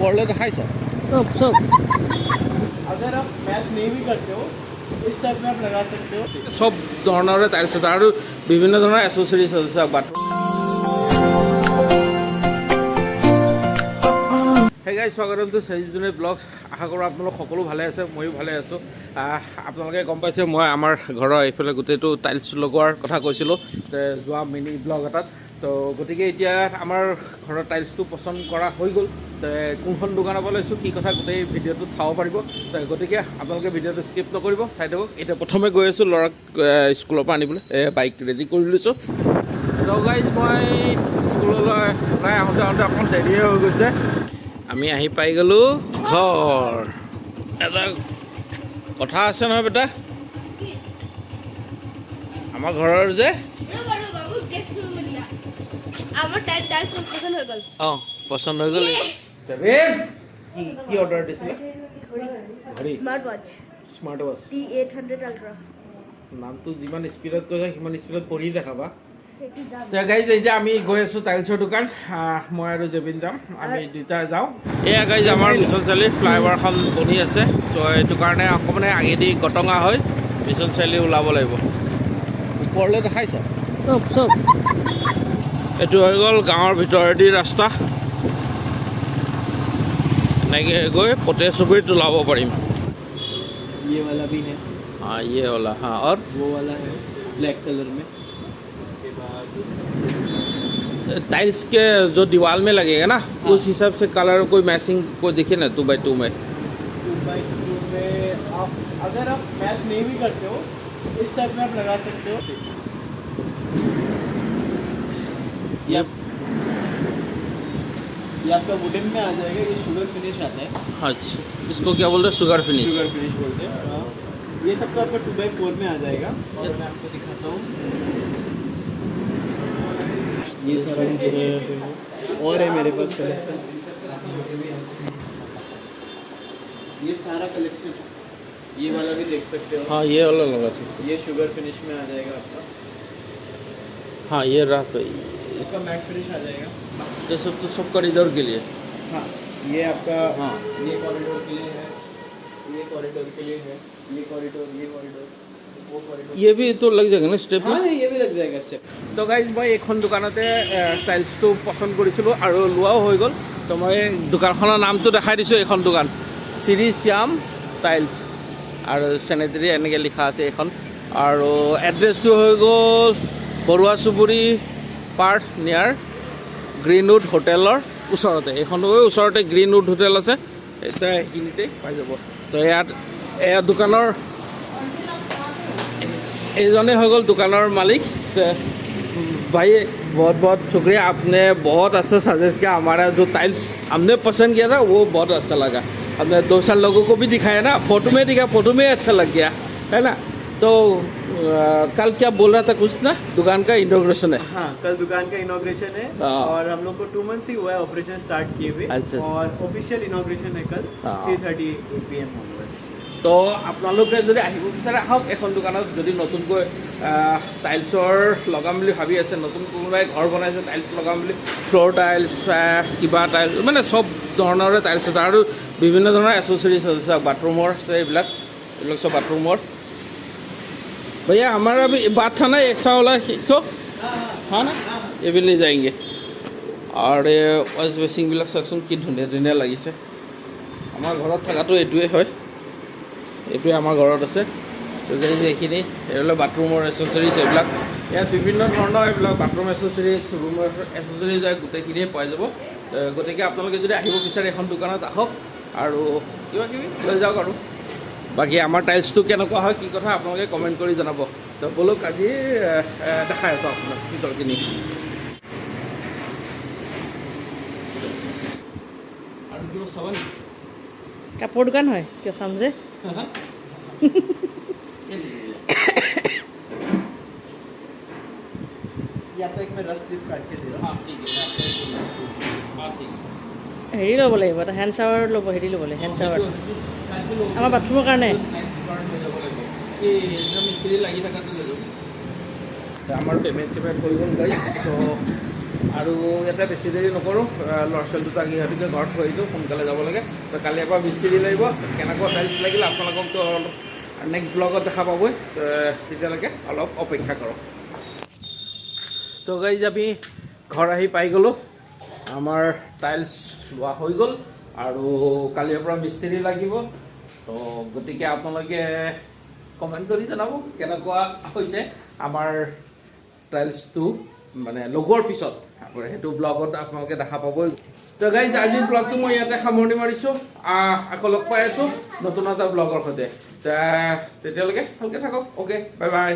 ऊपर दिखाई सब सब अगर आप मैच नहीं भी करते हो इस टाइप में आप लगा सकते हो। सब धरणरे टाइल्स আছে আৰু বিভিন্ন ধৰণৰ এসেসৰিজ আছে বাথৰুম। হে গাইজ স্বাগতম টু সঞ্জীৱনী ব্লগ। আশা কৰোঁ আপোনালোক সকলো ভালে আছে, ময়ো ভালে আছোঁ। আপোনালোকে গম পাইছে মই আমাৰ ঘৰৰ এইফালে গোটেইটো টাইলছ লগোৱাৰ কথা কৈছিলোঁ যোৱা মিনি ব্লগ এটাত। তো গতিকে এতিয়া আমাৰ ঘৰৰ টাইলছটো পচন্দ কৰা হৈ গ'ল। কোনখন দোকানৰ পৰা লৈছোঁ কি কথা গোটেই ভিডিঅ'টোত চাব পাৰিব। গতিকে আপোনালোকে ভিডিঅ'টো স্কিপ নকৰিব, চাই থাকক। এতিয়া প্ৰথমে গৈ আছোঁ ল'ৰাক স্কুলৰ পৰা আনিবলৈ, বাইক ৰেডি কৰি লৈছোঁ। তো গাইজ মই স্কুললৈ ওলাই আহোঁতে অকণ দেৰিয়ে হৈ গৈছে। আমি আহি পাই গ'লোঁ ঘৰ। এটা কথা আছে নহয় বেটা, আমাৰ ঘৰৰ যে অঁ পচন্দ হৈ গ'ল। কি অৰ্ডাৰ দিছিলে? ঘড়ী, স্মাৰ্ট ৱাচ। T800 Ultra। নামটো যিমান স্পীডত কৈছে সিমান স্পীডত পঢ়ি দেখাবা। গাইজ এতিয়া আমি গৈ আছোঁ টাইলছৰ দোকান। মই আৰু জেবিন যাম, আমি দুটা যাওঁ। এয়া গাইজ আমাৰ মিছন চাৰিআলি ফ্লাইঅভাৰখন বনি আছে। চ' সেইটো কাৰণে অকণমান আগেদি গটঙা হৈ মিছন চাৰিআলি ওলাব লাগিব। ওপৰলৈ দেখাইছ চব চব। এইটো হৈ গ'ল গাঁৱৰ ভিতৰেদি ৰাস্তা, এনেকৈ গৈ পতে চুবুৰীত ওলাব পাৰিম। ये वाला भी है, हाँ ये वाला, हाँ और वो वाला है ब्लैक कलर में। उसके बाद टाइल्स के जो दीवार में लगेगा ना, हाँ। उस हिसाब से कलर कोई मैचिंग को दिखे ना 2x2 में। 2x2 में आप अगर आप मैच नहीं भी करते हो इस टाइप में आप लगा सकते हो। ये आपका वुडन में आ जाएगा, ये शुगर फिनिश आता है। अच्छा, इसको क्या बोलते हैं? Sugar finish. शुगर फिनिश बोलते हैं। ये सब तो आपका 2x4 में आ जाएगा। और मैं आपको दिखाता हूँ, ये सारा और है मेरे पास कलेक्शन। ये सारा कलेक्शन, ये वाला भी देख सकते हो। हाँ ये वाला लगा सकते। ये शुगर फिनिश में आ जाएगा आपका। हाँ ये रहा तो इसका मैट फिनिश आ जाएगा। ये सब तो सब कॉरिडोर के लिए। हाँ ये आपका, हाँ। ये कॉरिडोर के लिए है, ये कॉरिडोर के लिए है, ये कॉरिडोर, ये कॉरिडोर, वो कॉरिडोर। ये भी तो लग जाएगा ना स्टेप में? हाँ ये भी लग जाएगा स्टेप। তো গাইজ মই এইখন দোকানতে টাইলছটো পচন্দ কৰিছিলোঁ আৰু লোৱাও হৈ গ'ল। তো মই দোকানখনৰ নামটো দেখাই দিছোঁ। এইখন দোকান শ্ৰী শ্যাম টাইলছ আৰু চেনেটেৰী এনেকৈ লিখা আছে এইখন। আৰু এড্ৰেছটো হৈ গ'ল বৰুৱা চুবুৰী পাৰ্ট নিয়াৰ গ্ৰীণউড হোটেলৰ ওচৰতে। এইখন ওচৰতে গ্ৰীণউড হোটেল আছে, এতিয়া সেইখিনিতে পাই যাব। তো ইয়াত এয়া দোকানৰ এইজনে হৈ গ'ল দোকানৰ मालिक। भाई बहुत बहुत शुक्रिया, आपने बहुत अच्छा सजेस्ट किया। हमारा जो टाइल्स हमने पसंद किया था वो बहुत अच्छा लगा। हमने 2 साल लोगों को भी दिखाया ना, फोटो में दिखाया, फोटो में अच्छा लग गया है ना। तो कल क्या बोल रहा था कुछ ना, दुकान का इनॉग्रेशन है। हाँ कल दुकान का इनॉग्रेशन है। हाँ। और हम लोग को 2 मंथ्स ही हुआ है ऑपरेशन स्टार्ट किए हुए। अच्छा। और ऑफिशियल इनॉग्रेशन है कल हाँ। 3:30 PM onwards। তো আপোনালোকে যদি আহিব বিচাৰে আহক। এখন দোকানত যদি নতুনকৈ টাইলছৰ লগাম বুলি ভাবি আছে, নতুন কোনোবাই ঘৰ বনাইছে টাইলছ লগাম বুলি, ফ্ল'ৰ টাইলছ কিবা টাইলছ মানে চব ধৰণৰে টাইলছ আছে আৰু বিভিন্ন ধৰণৰ এচেছৰিজ আছে। বাথৰুমৰ আছে, এইবিলাক চব বাথৰুমৰ। भैया हमारा भी बात था ना एक सा वाला तो हाँ ना, ये भी ले जाएंगे। और ৱাছ বেচিংবিলাক চাওকচোন কি ধুনীয়া ধুনীয়া লাগিছে। আমাৰ ঘৰত থকাটো এইটোৱে হয়, এইটোৱে আমাৰ ঘৰত আছে। তো এইখিনি এইবিলাক বাথৰুমৰ এচেছৰিজ, এইবিলাক ইয়াত বিভিন্ন ধৰণৰ এইবিলাক বাথৰুম এচেছৰিজ, ৰুমৰ এচেছৰিজ গোটেইখিনিয়ে পোৱা যাব। গতিকে আপোনালোকে যদি আহিব বিচাৰে এখন দোকানত আহক আৰু কিবা কিবি লৈ যাওক। আৰু বাকী আমাৰ টাইলছটো কেনেকুৱা হয় কি কথা আপোনালোকে কমেণ্ট কৰি জনাব। তো বলক আজি দেখাই আছোঁ আপোনাক ভিতৰখিনি। আৰু কিবা চাব নেকি? কাপোৰ দোকান হয় কিয় চাম যে। ये आपको एक मैं रस स्लिप काट के दे रहा हूँ। हाँ ठीक है, हाँ ठीक है। হেৰি ল'ব লাগিব, এটা হেণ্ড শ্বাৱাৰ ল'ব, হেৰি ল'ব লাগিব হেণ্ড শ্বাৱাৰ আমাৰ বাথৰুমৰ কাৰণে। মিস্ত্ৰী লাগি থকাটো লৈ যাব। আমাৰ পেমেণ্ট চেমেণ্ট হৈ গ'ল গাইজ। তো আৰু ইয়াতে বেছি দেৰি নকৰোঁ, ল'ৰা ছোৱালী দুটাক ইহঁতকে ঘৰত থৈ দিওঁ, সোনকালে যাব লাগে। তো কালিৰ পৰা মিস্ত্ৰী লাগিব, কেনেকুৱা টাইলছ লাগিলে আপোনালোককতো নেক্সট ব্লগত দেখা পাবই, তেতিয়ালৈকে অলপ অপেক্ষা কৰক। তো গাইজ আমি ঘৰ আহি পাই গ'লোঁ, আমাৰ টাইলছ লোৱা হৈ গ'ল আৰু কালিৰ পৰা মিস্ত্ৰী লাগিব। তো গতিকে আপোনালোকে কমেণ্ট কৰি জনাব কেনেকুৱা হৈছে আমাৰ টাইলছটো মানে লগোৱাৰ পিছত, সেইটো ব্লগত আপোনালোকে দেখা পাবই। তো গাইজ আজিৰ ব্লগটো মই ইয়াতে সামৰণি মাৰিছোঁ, আকৌ লগ পাই আছোঁ নতুন এটা ব্লগৰ সৈতে। তেতিয়ালৈকে ভালকৈ থাকক, অ'কে, বাই বাই।